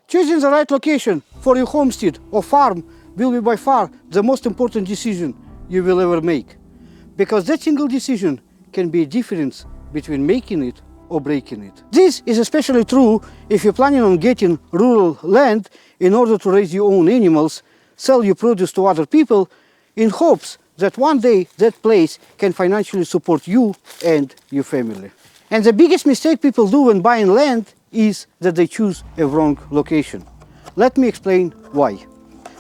Choosing the right location for your homestead or farm will be by far the most important decision you will ever make, because that single decision can be a difference between making it or breaking it. This is especially true if you're planning on getting rural land in order to raise your own animals, sell your produce to other people, in hopes that one day that place can financially support you and your family. And the biggest mistake people do when buying land is that they choose a wrong location. Let me explain why.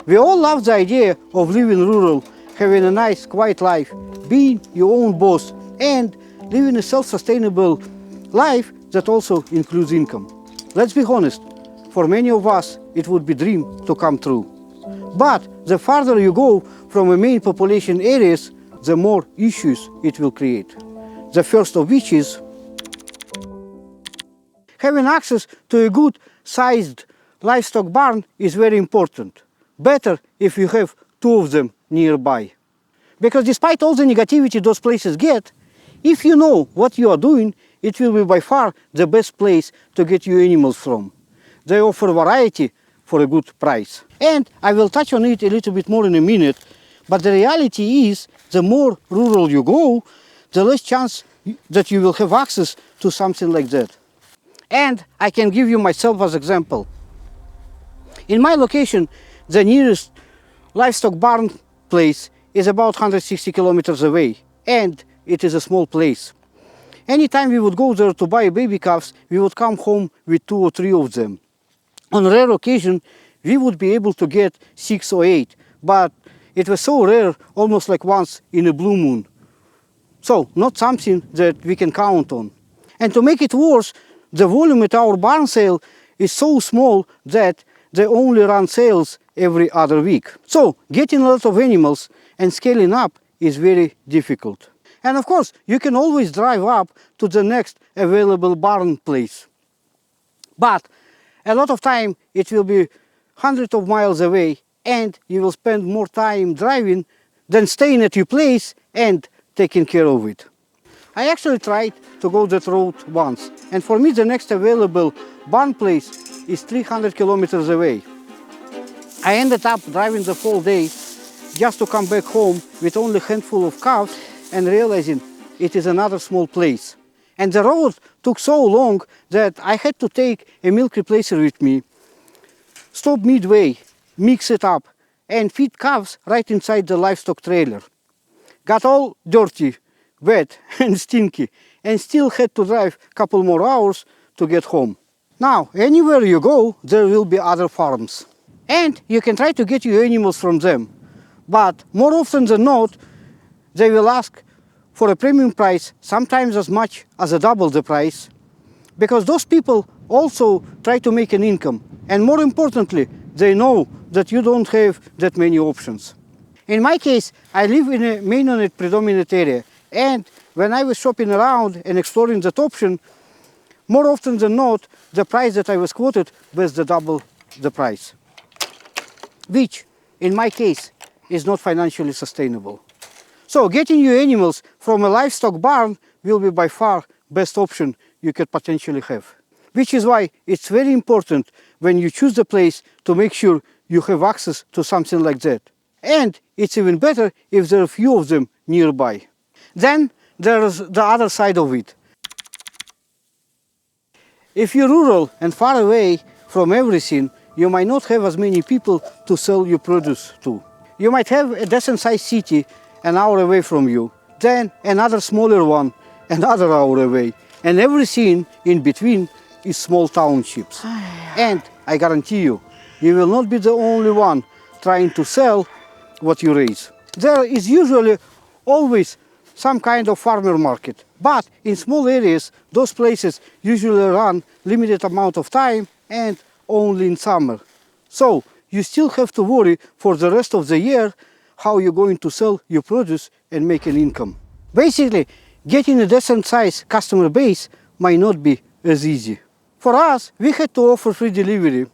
We all love the idea of living rural, having a nice, quiet life, being your own boss, and living a self-sustainable life that also includes income. Let's be honest, for many of us, it would be a dream to come true. But the farther you go from the main population areas, the more issues it will create. The first of which is having access to a good-sized livestock barn is very important. Better if you have two of them nearby. Because despite all the negativity those places get, if you know what you are doing, it will be by far the best place to get your animals from. They offer variety for a good price. And I will touch on it a little bit more in a minute, but the reality is the more rural you go, the less chance that you will have access to something like that. And I can give you myself as example. In my location, the nearest livestock barn place is about 160 kilometers away, and it is a small place. Anytime we would go there to buy baby calves, we would come home with 2 or 3 of them. On rare occasion, we would be able to get 6 or 8, but it was so rare, almost like once in a blue moon. So, not something that we can count on. And to make it worse, the volume at our barn sale is so small that they only run sales every other week. So, getting a lot of animals and scaling up is very difficult. And of course, you can always drive up to the next available barn place. But a lot of time it will be hundreds of miles away, and you will spend more time driving than staying at your place and taking care of it. I actually tried to go that road once, and for me the next available barn place is 300 kilometers away. I ended up driving the whole day just to come back home with only a handful of calves and realizing it is another small place. And the road took so long that I had to take a milk replacer with me, stop midway, mix it up, and feed calves right inside the livestock trailer. Got all dirty, wet and stinky, and still had to drive a couple more hours to get home. Now, anywhere you go, there will be other farms. And you can try to get your animals from them. But more often than not, they will ask for a premium price, sometimes as much as a double the price, because those people also try to make an income. And more importantly, they know that you don't have that many options. In my case, I live in a Mennonite predominant area, and when I was shopping around and exploring that option, more often than not, the price that I was quoted was the double the price, which, in my case, is not financially sustainable. So getting your animals from a livestock barn will be by far best option you could potentially have. Which is why it's very important when you choose the place to make sure you have access to something like that. And it's even better if there are few of them nearby. Then there's the other side of it. If you're rural and far away from everything, you might not have as many people to sell your produce to. You might have a decent-sized city an hour away from you, then another smaller one another hour away, and everything in between is small townships. And I guarantee you, you will not be the only one trying to sell what you raise. There is usually always some kind of farmer market, but in small areas, those places usually run limited amount of time and only in summer. So you still have to worry for the rest of the year how you're going to sell your produce and make an income. Basically, getting a decent sized customer base might not be as easy. For us, we had to offer free delivery,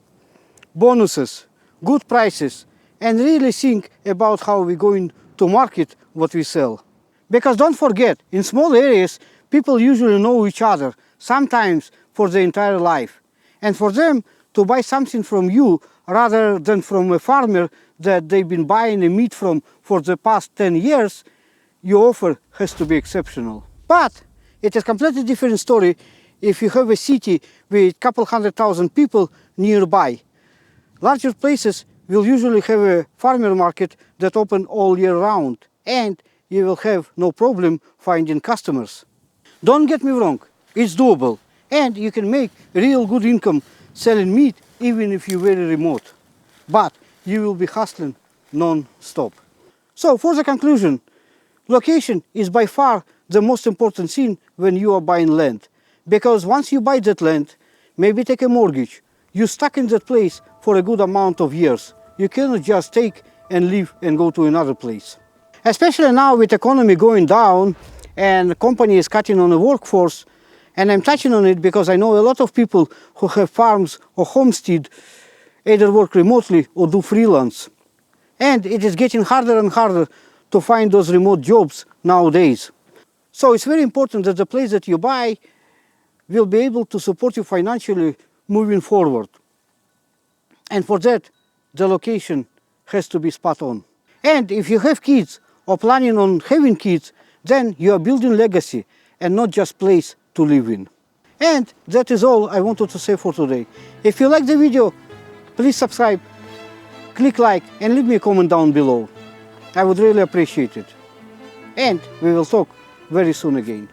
bonuses, good prices, and really think about how we're going to market what we sell. Because don't forget, in small areas, people usually know each other, sometimes for their entire life. And for them to buy something from you rather than from a farmer that they've been buying the meat from for the past 10 years, your offer has to be exceptional. But it is a completely different story if you have a city with a couple 100,000 people nearby. Larger places will usually have a farmer market that open all year round, and you will have no problem finding customers. Don't get me wrong, it's doable, and you can make real good income selling meat even if you're very remote. But you will be hustling non-stop. So for the conclusion, location is by far the most important thing when you are buying land. Because once you buy that land, maybe take a mortgage, you're stuck in that place for a good amount of years. You cannot just take and leave and go to another place. Especially now with economy going down and company is cutting on the workforce, and I'm touching on it because I know a lot of people who have farms or homestead either work remotely or do freelance. And it is getting harder and harder to find those remote jobs nowadays. So it's very important that the place that you buy will be able to support you financially moving forward. And for that, the location has to be spot on. And if you have kids or planning on having kids, then you are building legacy and not just place to live in. And that is all I wanted to say for today. If you like the video, please subscribe, click like and leave me a comment down below. I would really appreciate it. And we will talk very soon again.